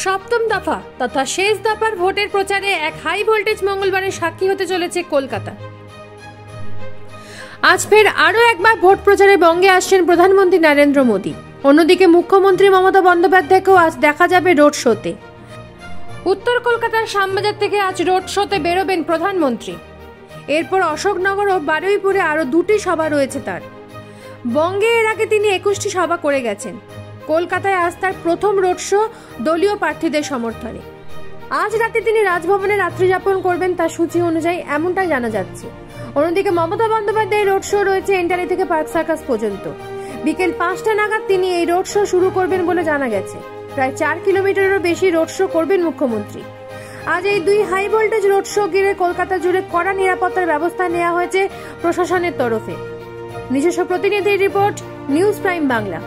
সপ্তম দফা তথা শেষ দফার ভোটের প্রচারে এক হাই ভোল্টেজ মঙ্গলবারের সাক্ষী হতে চলেছে কলকাতা। আজ ফের আরও একবার ভোট প্রচারে বঙ্গে আসছেন প্রধানমন্ত্রী নরেন্দ্র মোদী। অন্যদিকে মুখ্যমন্ত্রী মমতা বন্দ্যোপাধ্যায়কেও আজ দেখা যাবে রোড শোতে। উত্তর কলকাতার শ্যামবাজার থেকে আজ রোড শোতে বেরোবেন প্রধানমন্ত্রী। এরপর অশোকনগর ও বারুইপুরে আরও দুটি সভা রয়েছে তার। বঙ্গে এর আগে তিনি 21টি সভা করে গেছেন। কলকাতায় আজ তার প্রথম রোড শো দলীয় প্রার্থীদের সমর্থনে। আজ রাতে তিনি রাজভবনে রাত্রিযাপন করবেন তার সূচি অনুযায়ী, এমনটাই জানা যাচ্ছে। অন্যদিকে মমতা বন্দ্যোপাধ্যায়ের রোড শো রয়েছে এন্টালি থেকে পার্ক সার্কাস পর্যন্ত। বিকেল 5টা নাগাদ তিনি এই রোড শো শুরু করবেন বলে জানা গেছে। প্রায় 4 কিলোমিটারেরও বেশি রোড শো করবেন মুখ্যমন্ত্রী। আজ এই দুই হাই ভোল্টেজ রোড শো ঘিরে কলকাতা জুড়ে কড়া নিরাপত্তার ব্যবস্থা নেওয়া হয়েছে প্রশাসনের তরফে। নিজস্ব প্রতিনিধির রিপোর্ট, নিউজ প্রাইম বাংলা।